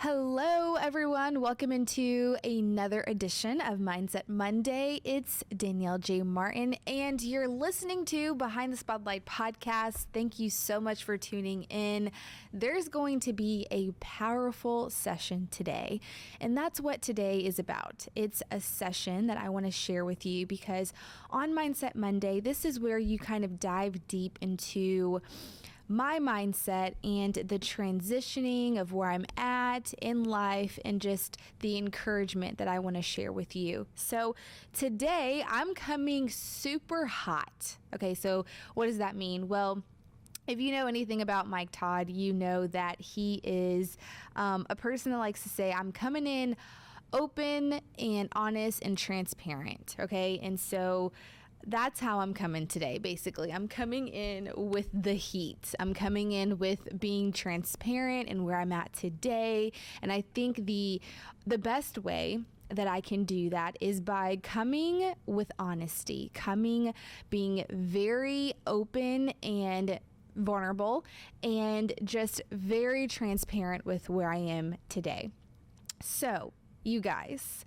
Hello, everyone. Welcome into another edition of Mindset Monday. It's Danielle J. Martin, and you're listening to Behind the Spotlight podcast. Thank you so much for tuning in. There's going to be a powerful session today, and that's what today is about. It's a session that I want to share with you because on Mindset Monday, this is where you kind of dive deep into my mindset and the transitioning of where I'm at in life and just the encouragement that I want to share with you. So today I'm coming super hot. Okay, so what does that mean? Well, if you know anything about Mike Todd, you know that he is a person that likes to say, I'm coming in open and honest and transparent. Okay, and so that's how I'm coming today. Basically, I'm coming in with the heat. I'm coming in with being transparent and where I'm at today. And I think the best way that I can do that is by coming with honesty, being very open and vulnerable and just very transparent with where I am today. So, you guys,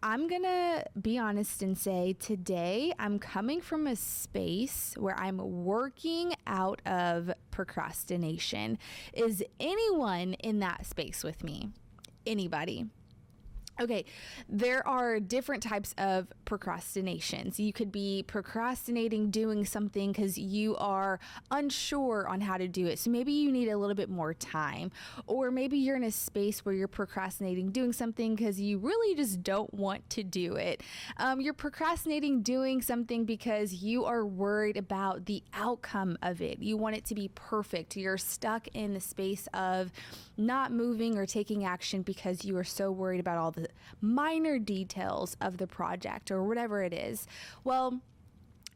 I'm going to be honest and say today I'm coming from a space where I'm working out of procrastination. Is anyone in that space with me? Anybody? Okay, there are different types of procrastinations. You could be procrastinating doing something because you are unsure on how to do it. So maybe you need a little bit more time. Or maybe you're in a space where you're procrastinating doing something because you really just don't want to do it. You're procrastinating doing something because you are worried about the outcome of it. You want it to be perfect. You're stuck in the space of not moving or taking action because you are so worried about all the minor details of the project or whatever it is. Well,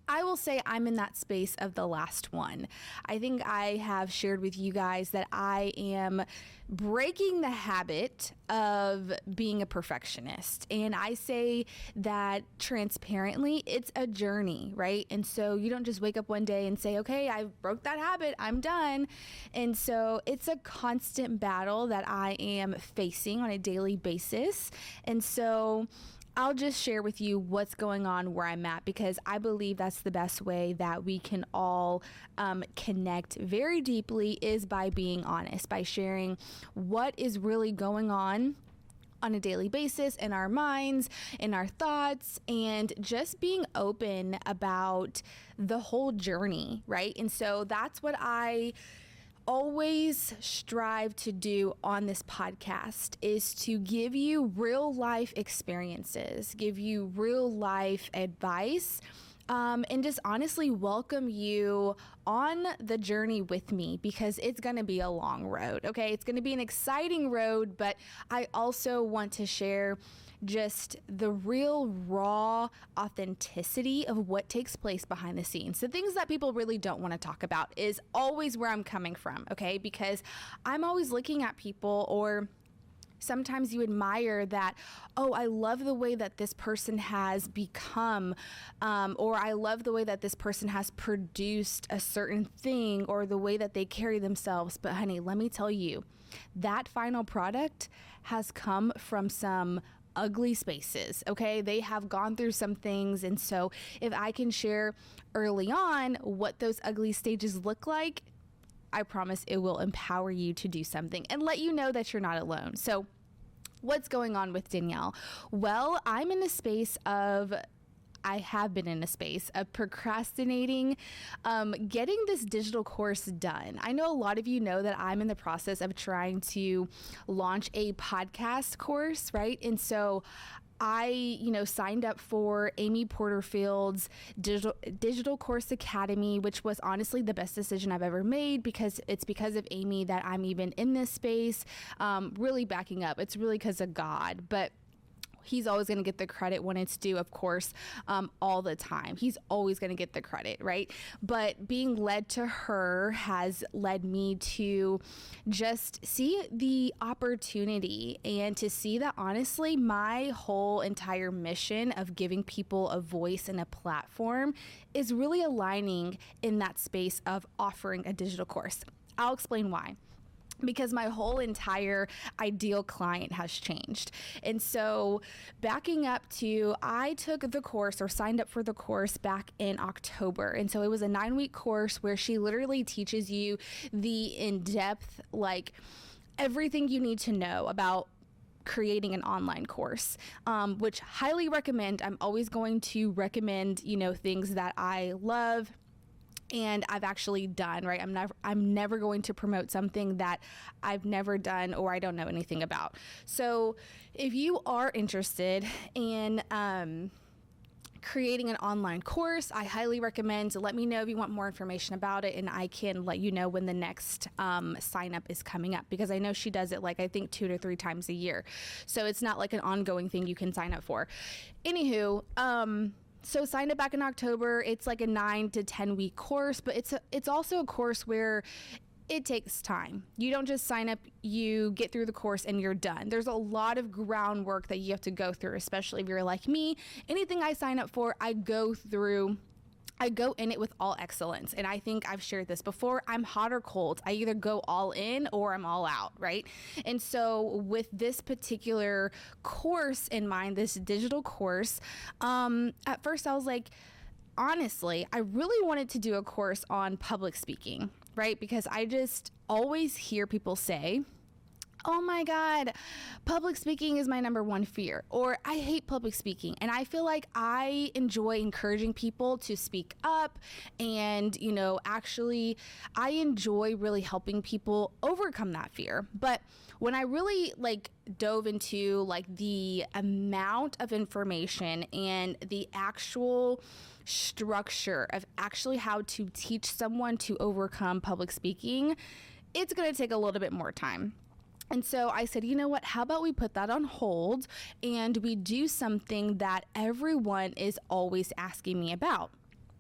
I will say I'm in that space of the last one. I think I have shared with you guys that I am breaking the habit of being a perfectionist. And I say that transparently, it's a journey, right? And so you don't just wake up one day and say, okay, I broke that habit, I'm done. And so it's a constant battle that I am facing on a daily basis. And so I'll just share with you what's going on where I'm at because I believe that's the best way that we can all connect very deeply is by being honest, by sharing what is really going on a daily basis in our minds, in our thoughts, and just being open about the whole journey, right? And so that's what I always strive to do on this podcast is to give you real life experiences, give you real life advice, and just honestly welcome you on the journey with me because it's going to be a long road. Okay. It's going to be an exciting road, but I also want to share just the real raw authenticity of what takes place behind the scenes. The things that people really don't want to talk about is always where I'm coming from. Okay. Because I'm always looking at people, or sometimes you admire that, oh, I love the way that this person has become, or I love the way that this person has produced a certain thing, or the way that they carry themselves. But honey, let me tell you, that final product has come from some ugly spaces. Okay. They have gone through some things. And so if I can share early on what those ugly stages look like, I promise it will empower you to do something and let you know that you're not alone. So what's going on with Danielle? Well, I have been in a space of procrastinating, getting this digital course done. I know a lot of you know that I'm in the process of trying to launch a podcast course, right? And so I, signed up for Amy Porterfield's digital course academy, which was honestly the best decision I've ever made because it's because of Amy that I'm even in this space, really backing up. It's really because of God, but he's always going to get the credit when it's due, of course, all the time. He's always going to get the credit, right? But being led to her has led me to just see the opportunity and to see that honestly, my whole entire mission of giving people a voice and a platform is really aligning in that space of offering a digital course. I'll explain why. because my whole entire ideal client has changed. And so backing up to, I took the course or signed up for the course back in October. And so it was a 9-week course where she literally teaches you the in-depth, like everything you need to know about creating an online course, which highly recommend. I'm always going to recommend, things that I love and I've actually done, right? I'm never going to promote something that I've never done or I don't know anything about. So if you are interested in creating an online course, I highly recommend. Let me know if you want more information about it, and I can let you know when the next sign up is coming up, because I know she does it I think 2 to 3 times a year. So it's not like an ongoing thing you can sign up for. Anywho, so signed up back in October. It's like a 9 to 10 week course, but it's also a course where it takes time. You don't just sign up, you get through the course and you're done. There's a lot of groundwork that you have to go through, especially if you're like me. Anything I sign up for, I go in it with all excellence. And I think I've shared this before. I'm hot or cold. I either go all in or I'm all out, right? And so with this particular course in mind, this digital course, at first I was like, honestly, I really wanted to do a course on public speaking, right? Because I just always hear people say, oh my God, public speaking is my number one fear, or I hate public speaking. And I feel like I enjoy encouraging people to speak up and, actually I enjoy really helping people overcome that fear. But when I really dove into the amount of information and the actual structure of actually how to teach someone to overcome public speaking, it's going to take a little bit more time. And so I said, you know what, how about we put that on hold and we do something that everyone is always asking me about,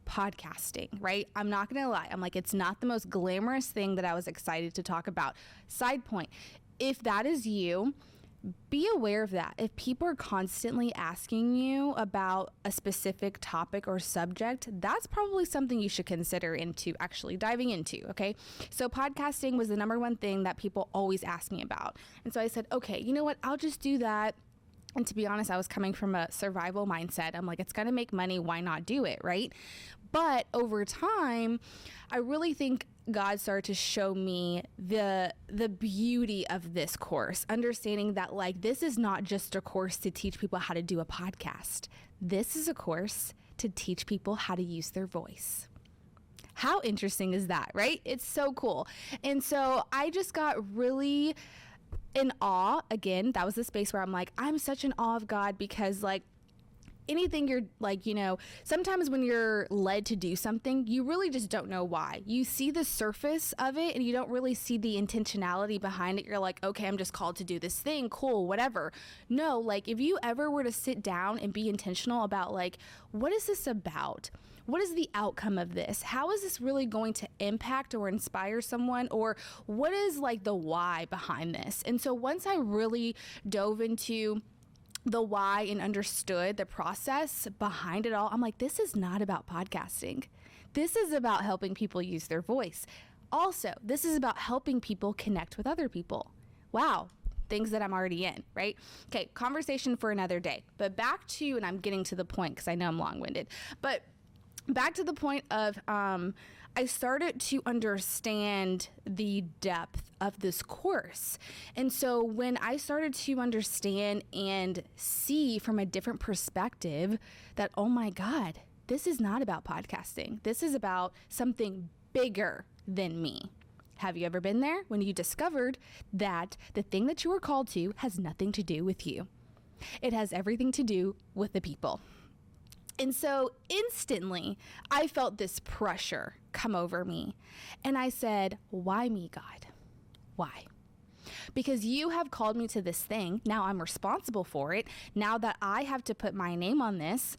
podcasting, right? I'm not going to lie. I'm like, it's not the most glamorous thing that I was excited to talk about. Side point, if that is you, be aware of that. If people are constantly asking you about a specific topic or subject, that's probably something you should consider into actually diving into, okay? So podcasting was the number one thing that people always ask me about. And so I said, okay, you know what? I'll just do that. And to be honest, I was coming from a survival mindset. I'm like, it's going to make money. Why not do it, right? But over time, I really think God started to show me the beauty of this course, understanding that this is not just a course to teach people how to do a podcast. This is a course to teach people how to use their voice. How interesting is that, right? It's so cool. And so I just got really in awe. Again, that was the space where I'm like, I'm such in awe of God, because anything you're sometimes when you're led to do something, you really just don't know why. You see the surface of it and you don't really see the intentionality behind it. You're like, okay, I'm just called to do this thing. Cool, whatever. No, if you ever were to sit down and be intentional about what is this about? What is the outcome of this? How is this really going to impact or inspire someone? Or what is the why behind this? And so once I really dove into the why and understood the process behind it all, I'm like, this is not about podcasting. This is about helping people use their voice. Also, this is about helping people connect with other people. Wow. Things that I'm already in, right? Okay, conversation for another day. But back to, and I'm getting to the point because I know I'm long-winded, but back to the point of I started to understand the depth of this course. And so when I started to understand and see from a different perspective that, oh my God, this is not about podcasting. This is about something bigger than me. Have you ever been there when you discovered that the thing that you were called to has nothing to do with you? It has everything to do with the people. And so instantly, I felt this pressure come over me. And I said, why me, God? Why? Because you have called me to this thing. Now I'm responsible for it. Now that I have to put my name on this,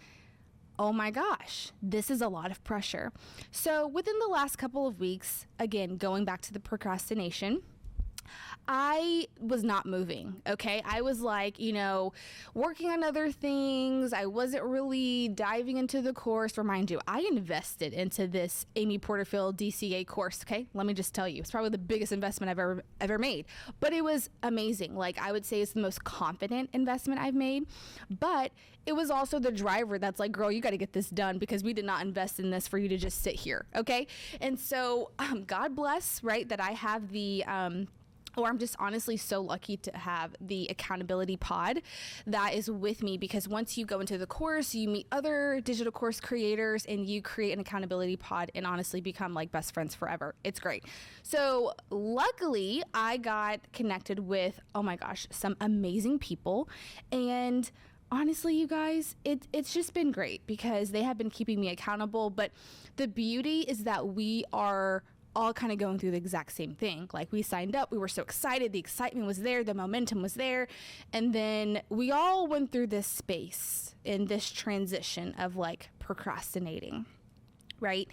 oh my gosh, this is a lot of pressure. So within the last couple of weeks, again, going back to the procrastination, I was not moving, okay? I was like, working on other things. I wasn't really diving into the course. Remind you, I invested into this Amy Porterfield DCA course, okay? Let me just tell you, it's probably the biggest investment I've ever made. But it was amazing. Like, I would say it's the most confident investment I've made. But it was also the driver that's like, girl, you got to get this done because we did not invest in this for you to just sit here, okay? And so God bless, right, that I have or I'm just honestly so lucky to have the accountability pod that is with me, because once you go into the course, you meet other digital course creators and you create an accountability pod and honestly become like best friends forever. It's great. So luckily I got connected with, oh my gosh, some amazing people. And honestly, you guys, it's just been great because they have been keeping me accountable. But the beauty is that we are all kind of going through the exact same thing. Like, we signed up, we were so excited, the excitement was there, the momentum was there, and then we all went through this space in this transition of like procrastinating, right?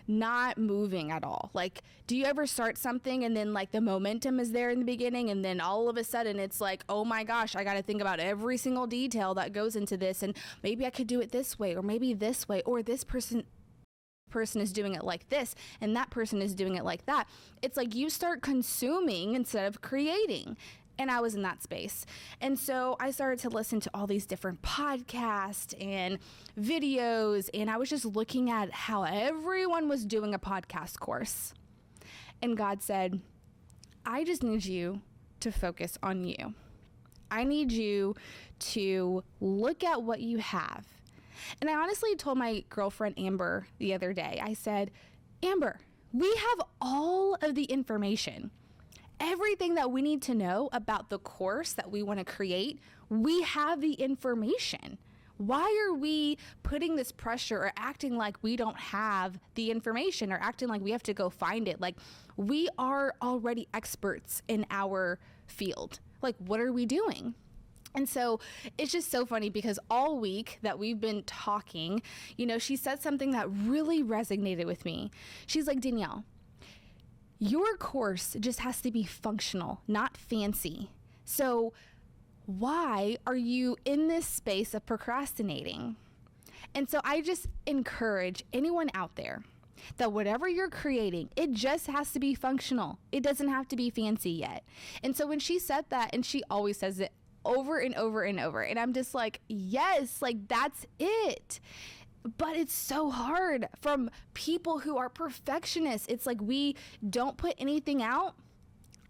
Not moving at all. Like, do you ever start something and then like the momentum is there in the beginning and then all of a sudden it's like, oh my gosh, I got to think about every single detail that goes into this, and maybe I could do it this way, or maybe this way, or this person is doing it like this and that person is doing it like that. It's like you start consuming instead of creating. And I was in that space. And so I started to listen to all these different podcasts and videos, and I was just looking at how everyone was doing a podcast course. And God said, I just need you to focus on you. I need you to look at what you have. And I honestly told my girlfriend Amber the other day, I said, Amber, we have all of the information. Everything that we need to know about the course that we want to create, we have the information. Why are we putting this pressure or acting like we don't have the information or acting like we have to go find it? Like, we are already experts in our field. Like, what are we doing? And so it's just so funny because all week that we've been talking, she said something that really resonated with me. She's like, Danielle, your course just has to be functional, not fancy. So why are you in this space of procrastinating? And so I just encourage anyone out there that whatever you're creating, it just has to be functional. It doesn't have to be fancy yet. And so when she said that, and she always says it over and over and over, and I'm just like, yes, like that's it. But it's so hard from people who are perfectionists. It's like we don't put anything out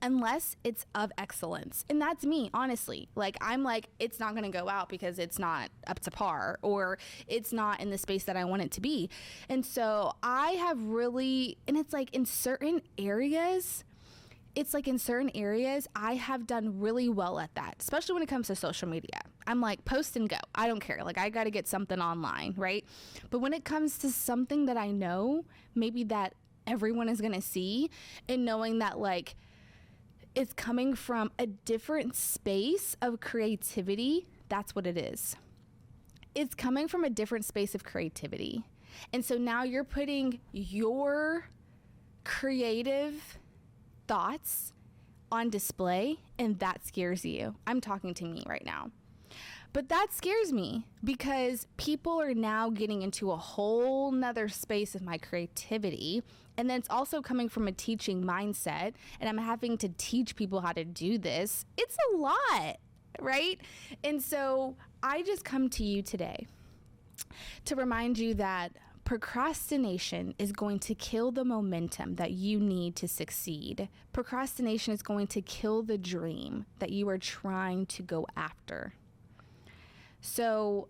unless it's of excellence. And that's me, honestly. Like, I'm like, it's not going to go out because it's not up to par, or it's not in the space that I want it to be. And so I have really, and it's like in certain areas, I have done really well at that, especially when it comes to social media. I'm like, post and go. I don't care. Like, I got to get something online, right? But when it comes to something that I know, maybe that everyone is going to see, and knowing that like it's coming from a different space of creativity, that's what it is. It's coming from a different space of creativity. And so now you're putting your creative thoughts on display, and that scares you. I'm talking to me right now. But that scares me because people are now getting into a whole nother space of my creativity. And then it's also coming from a teaching mindset, and I'm having to teach people how to do this. It's a lot, right? And so I just come to you today to remind you that procrastination is going to kill the momentum that you need to succeed. Procrastination is going to kill the dream that you are trying to go after. So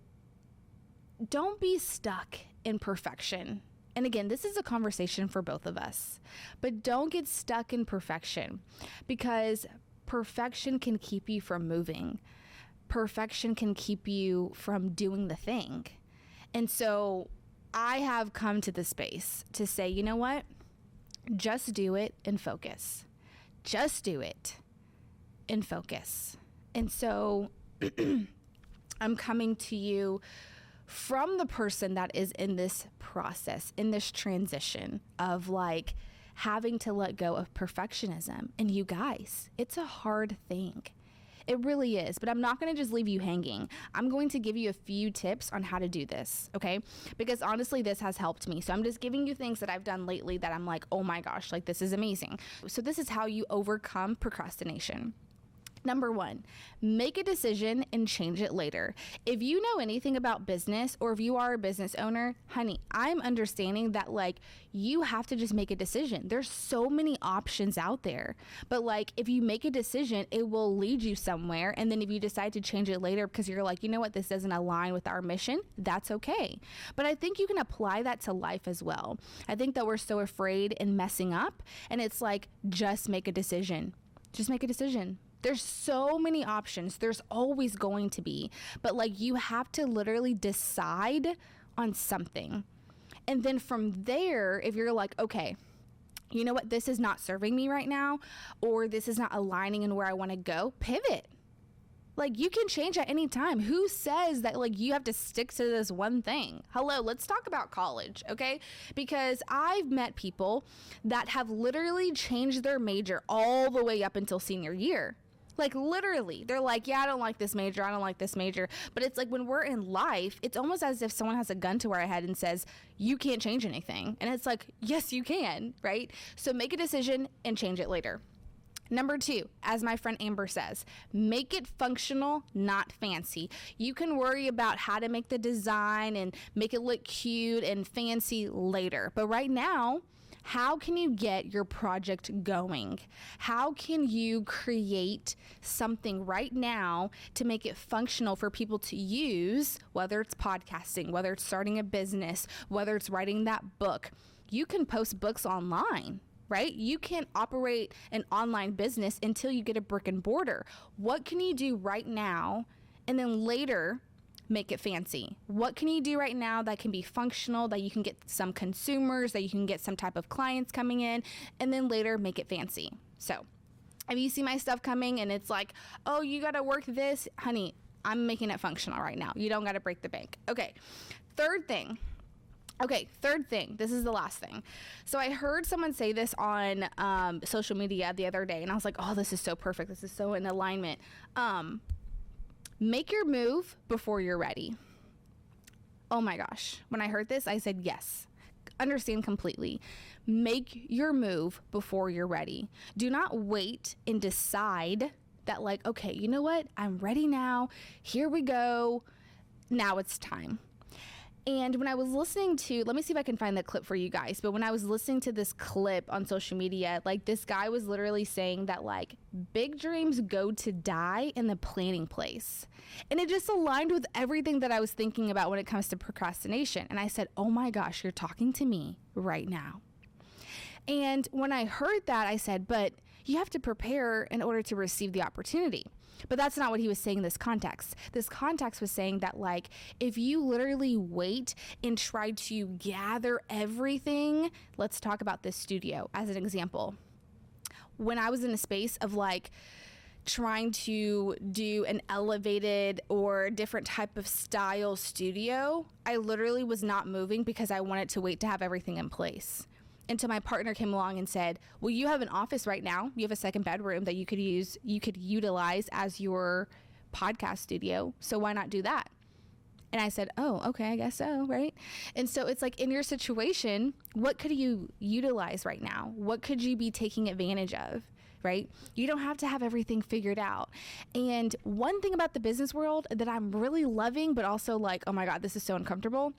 don't be stuck in perfection. And again, this is a conversation for both of us, but don't get stuck in perfection, because perfection can keep you from moving. Perfection can keep you from doing the thing. And so I have come to the space to say, you know what? Just do it and focus. Just do it and focus. And so I'm coming to you from the person that is in this process, in this transition of like having to let go of perfectionism. And you guys, it's a hard thing. It really is, but I'm not going to just leave you hanging. I'm going to give you a few tips on how to do this, okay? Because honestly, this has helped me. So I'm just giving you things that I've done lately that I'm like, oh my gosh, like this is amazing. So this is how you overcome procrastination. Number 1, make a decision and change it later. If you know anything about business, or if you are a business owner, honey, I'm understanding that like you have to just make a decision. There's so many options out there, but like if you make a decision, it will lead you somewhere. And then if you decide to change it later because you're like, you know what, this doesn't align with our mission, that's okay. But I think you can apply that to life as well. I think that we're so afraid in messing up, and it's like, just make a decision. Just make a decision. There's so many options. There's always going to be, but like you have to literally decide on something. And then from there, if you're like, okay, you know what, this is not serving me right now, or this is not aligning in where I want to go, pivot. Like you can change at any time. Who says that like you have to stick to this one thing? Hello, let's talk about college, okay? Because I've met people that have literally changed their major all the way up until senior year. Like literally, they're like, yeah, I don't like this major. I don't like this major. But it's like when we're in life, it's almost as if someone has a gun to our head and says, you can't change anything. And it's like, yes, you can, right? So make a decision and change it later. Number 2, as my friend Amber says, make it functional, not fancy. You can worry about how to make the design and make it look cute and fancy later. But right now, how can you get your project going? How can you create something right now to make it functional for people to use, whether it's podcasting, whether it's starting a business, whether it's writing that book? You can post books online, right? You can't operate an online business until you get a brick and mortar. What can you do right now and then later make it fancy? What can you do right now that can be functional, that you can get some consumers, that you can get some type of clients coming in, and then later make it fancy? So if you see my stuff coming and it's like, oh, you got to work this, honey, I'm making it functional right now. You don't got to break the bank. Okay. Third thing. This is the last thing. So I heard someone say this on social media the other day, and I was like, oh, this is so perfect. This is so in alignment. Make your move before you're ready. Oh my gosh. When I heard this, I said, yes, understand completely. Make your move before you're ready. Do not wait and decide that like, okay, you know what? I'm ready now. Here we go. Now it's time. And when I was listening to, let me see if I can find that clip for you guys. But when I was listening to this clip on social media, like this guy was literally saying that like big dreams go to die in the planning place. And it just aligned with everything that I was thinking about when it comes to procrastination. And I said, oh my gosh, you're talking to me right now. And when I heard that, I said, but you have to prepare in order to receive the opportunity. But that's not what he was saying in this context. This context was saying that like, if you literally wait and try to gather everything, let's talk about this studio as an example. When I was in a space of like trying to do an elevated or different type of style studio, I literally was not moving because I wanted to wait to have everything in place. Until my partner came along and said, well, you have an office right now. You have a second bedroom that you could utilize as your podcast studio. So why not do that? And I said, oh, okay, I guess so, right? And so it's like in your situation, what could you utilize right now? What could you be taking advantage of, right? You don't have to have everything figured out. And one thing about the business world that I'm really loving, but also like, oh my God, this is so uncomfortable.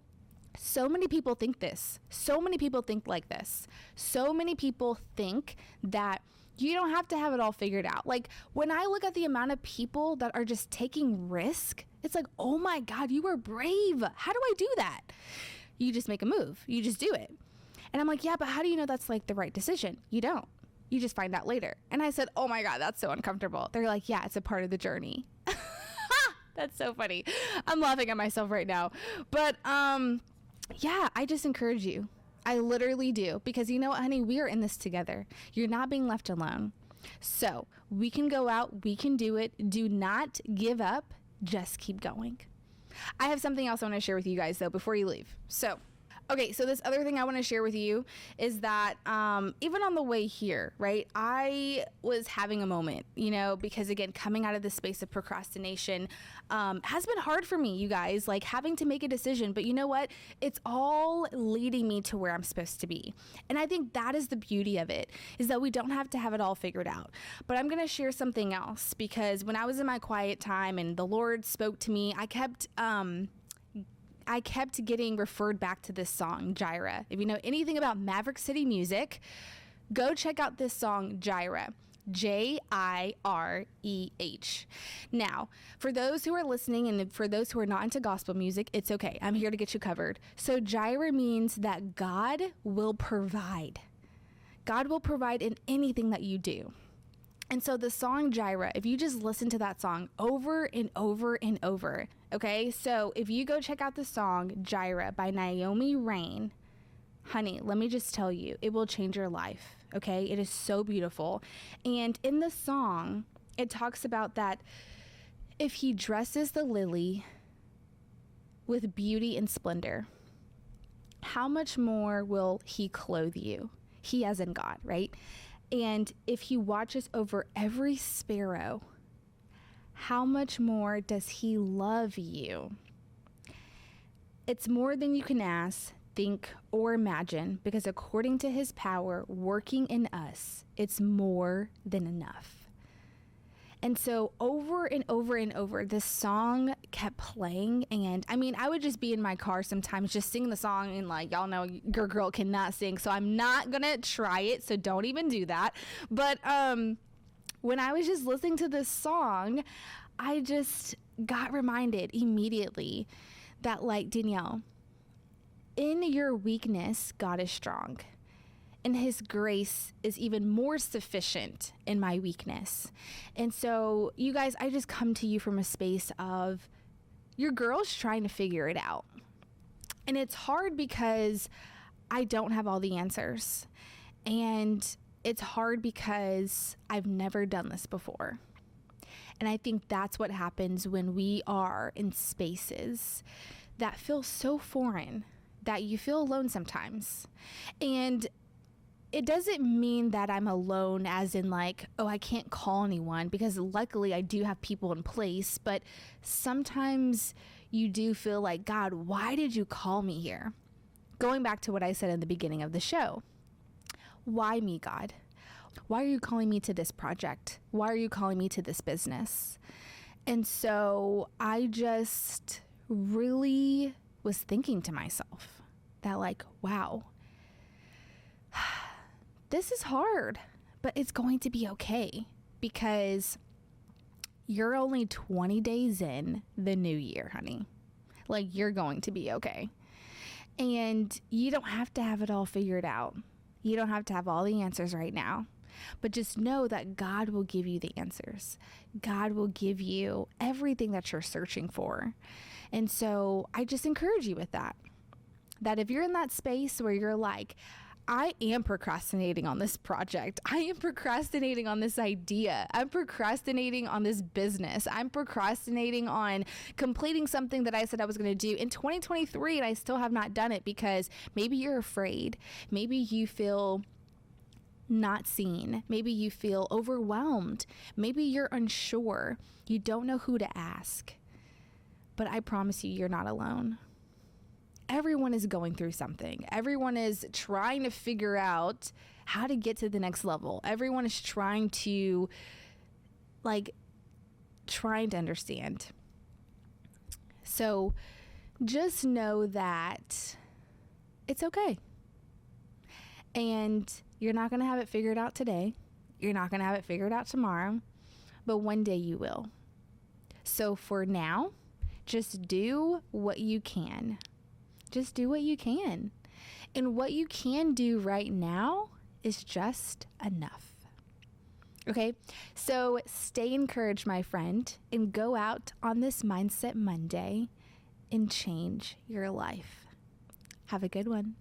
So many people think this. So many people think like this. So many people think that you don't have to have it all figured out. Like when I look at the amount of people that are just taking risk, it's like, oh my God, you are brave. How do I do that? You just make a move. You just do it. And I'm like, yeah, but how do you know that's like the right decision? You don't. You just find out later. And I said, oh my God, that's so uncomfortable. They're like, yeah, it's a part of the journey. That's so funny. I'm laughing at myself right now. But, yeah, I just encourage you. I literally do. Because you know what, honey? We are in this together. You're not being left alone. So we can go out. We can do it. Do not give up. Just keep going. I have something else I want to share with you guys, though, before you leave. So Okay, so this other thing I want to share with you is that even on the way here, right, I was having a moment, because again, coming out of this space of procrastination has been hard for me, you guys, like having to make a decision. But you know what? It's all leading me to where I'm supposed to be. And I think that is the beauty of it, is that we don't have to have it all figured out. But I'm going to share something else, because when I was in my quiet time and the Lord spoke to me, I kept getting referred back to this song, Jireh. If you know anything about Maverick City music, go check out this song, Jireh. Jireh. Now, for those who are listening and for those who are not into gospel music, it's okay. I'm here to get you covered. So Jireh means that God will provide. God will provide in anything that you do. And so the song Jireh, if you just listen to that song over and over and over, okay? So if you go check out the song Jireh by Naomi Rain, honey, let me just tell you, it will change your life, okay? It is so beautiful. And in the song, it talks about that if he dresses the lily with beauty and splendor, how much more will he clothe you? He as in God, right? And if he watches over every sparrow, how much more does he love you? It's more than you can ask, think, or imagine, because according to his power working in us, it's more than enough. And so over and over and over, this song kept playing. And I mean, I would just be in my car sometimes just singing the song, and like, y'all know your girl cannot sing, so I'm not gonna try it. So don't even do that. But when I was just listening to this song, I just got reminded immediately that, like, Danielle, in your weakness, God is strong. And his grace is even more sufficient in my weakness. And so, you guys, I just come to you from a space of your girl's trying to figure it out. And it's hard because I don't have all the answers. And it's hard because I've never done this before. And I think that's what happens when we are in spaces that feel so foreign that you feel alone sometimes. And it doesn't mean that I'm alone as in like, oh, I can't call anyone, because luckily I do have people in place. But sometimes you do feel like, God, why did you call me here? Going back to what I said in the beginning of the show. Why me, God? Why are you calling me to this project? Why are you calling me to this business? And so I just really was thinking to myself that, like, wow, this is hard, but it's going to be okay, because you're only 20 days in the new year, honey. Like, you're going to be okay. And you don't have to have it all figured out. You don't have to have all the answers right now, but just know that God will give you the answers. God will give you everything that you're searching for. And so I just encourage you with that if you're in that space where you're like, I am procrastinating on this project. I am procrastinating on this idea. I'm procrastinating on this business. I'm procrastinating on completing something that I said I was going to do in 2023, and I still have not done it because maybe you're afraid. Maybe you feel not seen. Maybe you feel overwhelmed. Maybe you're unsure. You don't know who to ask. But I promise you, you're not alone. Everyone is going through something. Everyone is trying to figure out how to get to the next level. Everyone is trying to understand. So just know that it's okay. And you're not going to have it figured out today. You're not going to have it figured out tomorrow, but one day you will. So for now, just do what you can. Just do what you can. And what you can do right now is just enough. Okay? So stay encouraged, my friend, and go out on this Mindset Monday and change your life. Have a good one.